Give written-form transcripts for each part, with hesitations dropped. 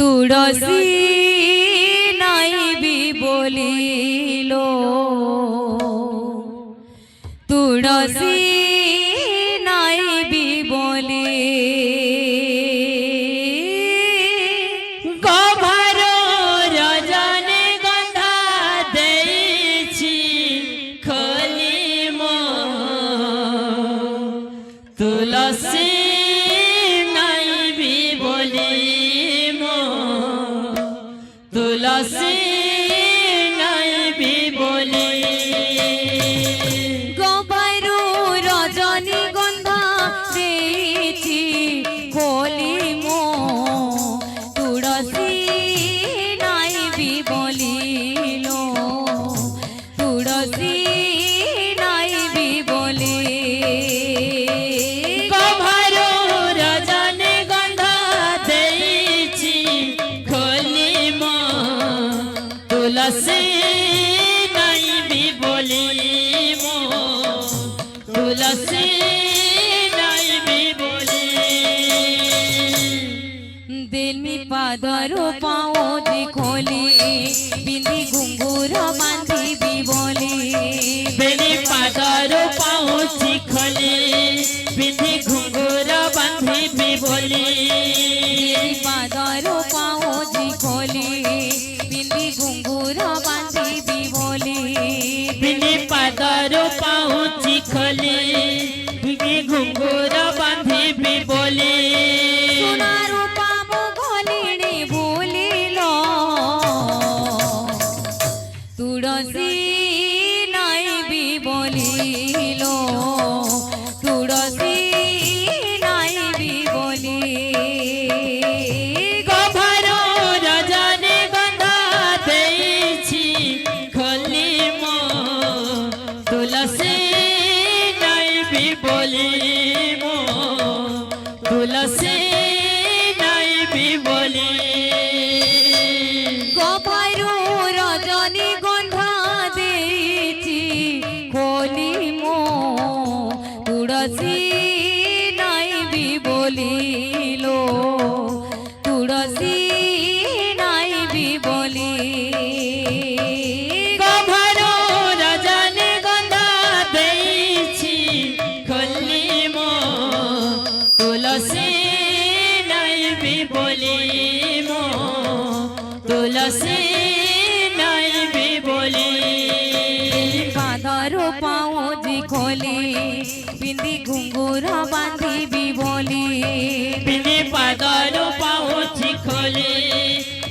तुळसी नाईबी बोलिलो तुळसी नाईबी बोली गभारो रजनी गंधा देइछि खोली मो तुलसी नाईबी बोली मो तुलसी नाईबी बोली गभारो रजनी गंधा देइछि खोली मो तुळसी नाईबी बोलिलो तुळसी नाईबी बोली गभारो रजनी गंधा देइछि खोली मो तुलसी नाईबी बोली मो तुलसी नाईबी बोली दिल में पादरो पाओ खोली बिंदी घुंघूर बांधी भी बोली बेनी पादरो पाउछि खोली बिंदी घुंघुर बांधी भी बोली बिंदी पादरो पाओ खोली बिंदी घुंघूर बांधी भी बोली बिनी पादरो पाउछि खोली बिनी घुंघुर बांधी भी बोली सोनार पामो घोलिणी भूलिलो तुळसी नाईबी बोलिलो तुळसी नाईबी बोली गभारो रजनी गंधा देइछि खोली मो तुलसी नाईबी बोली मो तुलसी नाईबी बोली गभारो रजनी गंधा देइछि खोली मो तुळसी नाईबी बोलिलो तुळसी नाईबी बोली गभारो रजनी गंधा देइछि खोली मो तुलसी नाईबी बोली मो तुलसी नाईबी बोली पादरो पाओ खोली बिंदी घुंघूर बांधी भी बोली बिनी पादरो पाउछि खोली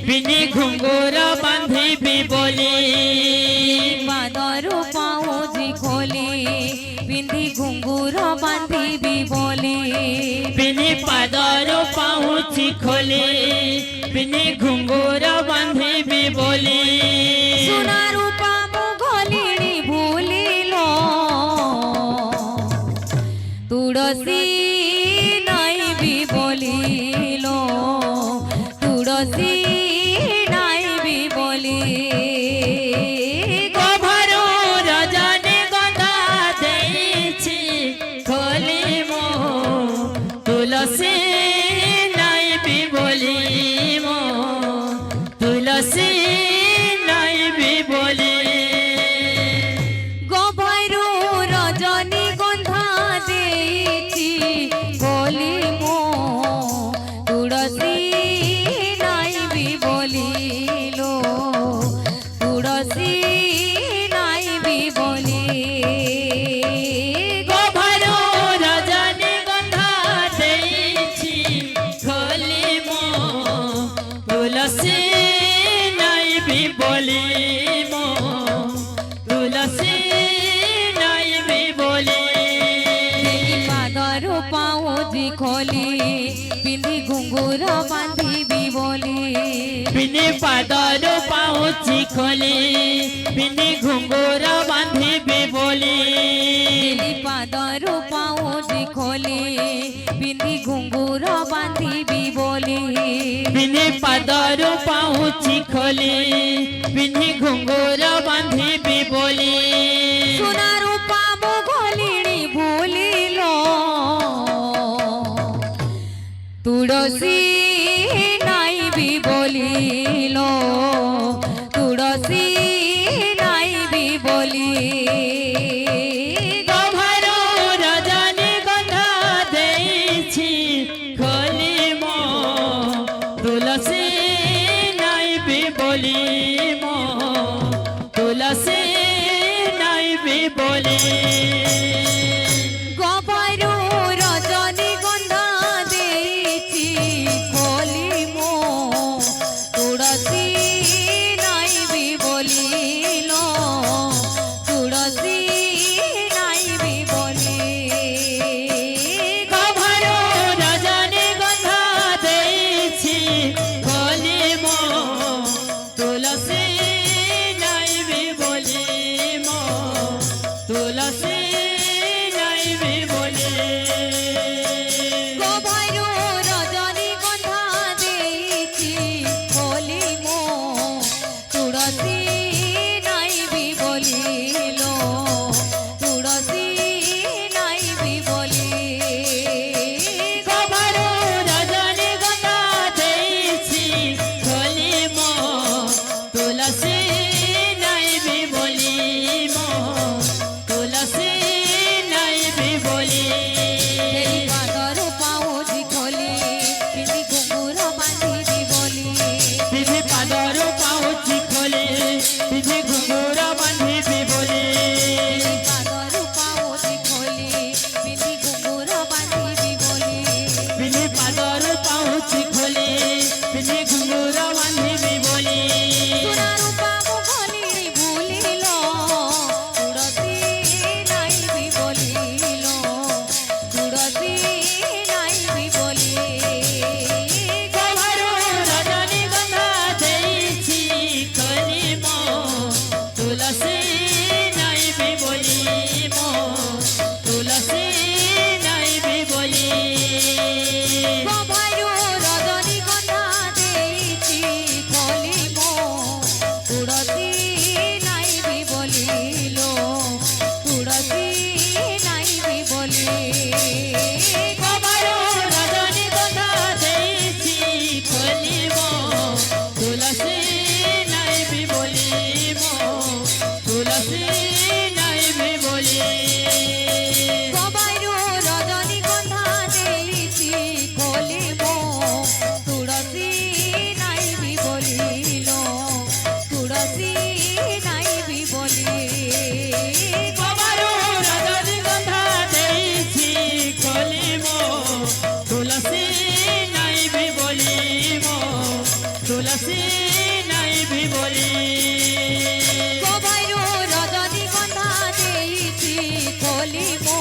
बिनी घुंघुर बांधी भी बोली पादरो पाओ खोली बिंदी घुंघूर बांधी भी बोली बिनी पादरो पाउछि खोली बिनी घुंघुर बांधी भी बोली सोनार पामो घोलिणी भूलिलो तुळसी नाईबी बोलिलो तुळसी नाईबी बोली गभारो रजनी गंधा देइछि खोली मो तुलसी नाईबी बोली मो तुलसी नाईबी बोली गभारो रजनी गंधा देइछि खोली मो तुळसी नाईबी बोलिलो तुळसी नाईबी बोली गभारो रजनी गंधा देइछि खोली मो तुलसी नाईबी बोली मो तुलसी नाईबी बोली पादरो पाओ खोली बिंदी घुंघूर बांधी भी बोली बिनी पादरो पाउछि खोली बिनी घुंघुर बांधी भी बोली पादरो पाओ खोली बिंदी घुंघूर बांधी भी बोली बिनी पादरो पाउछि खोली बिनी घुंघुर बांधी भी बोली सोनार पामो घोलिणी भूलिलो तुळसी नाईबी बोली বলিল তুলসী নাইবি বলি গভীর রজনীগন্ধা ଦେଇছি খোলি মো তুলসী নাইবি বলি মো তুলসী নাইবি বলি গভীর রজনীগন্ধা ଦେଇছি খোলি মো তুলসী নাইবি বলিল তুলসী নাইবি বলি গভীর রজনীগন্ধা ଦେଇছি খোলি মো তুলসী নাইবি বলি মো তুলসী নাইবি বলি গভীর রজনীগন্ধা ଦେଇছি খোলি মো তুলসী নাইবি বলিল তুলসী নাইবি বলি গভীর রজনীগন্ধা ଦେଇছি খোলি মো তুলসী নাইবি বলি মো তুলসী নাইবি বলি এই পাদর পাউজি খোলি পিঁধি ঘুঙুর বাঁধিবি বলি পিঠে পাদর পাউছি খোলি পিঠে ঘুঙুর বাঁধিবি বলি এই পাদর পাউজি খোলি পিঁধি ঘুঙুর বাঁধিবি বলি পিঠে পাদর পাউছি খোলি পিঠে ঘুঙুর বাঁধিবি বলি সোনার পাবো খোলি ভুলিল তুলসী নাইবি বলিল তুলসী নাইবি বলি গভীর রজনীগন্ধা ଦେଇছি খোলি মো তুলসী নাইবি বলি মো তুলসী নাইবি বলি গভীর রজনীগন্ধা ଦେଇছি খোলি মো তুলসী নাইবি বলিল তুলসী নাইবি বলি গভীর রজনীগন্ধা ଦେଇছি খোলি মো তুলসী নাইবি বলি মো তুলসী নাইবি বলি গভীর রজনীগন্ধা ଦେଇছি খোলি মো তুলসী নাইবি বলিল তুলসী নাইবি বলি গভীর রজনীগন্ধা ଦେଇছি খোলি মো তুলসী নাইবি বলি মো তুলসী নাইবি বলি গভীর রজনীগন্ধা ଦେଇছি খোলি মো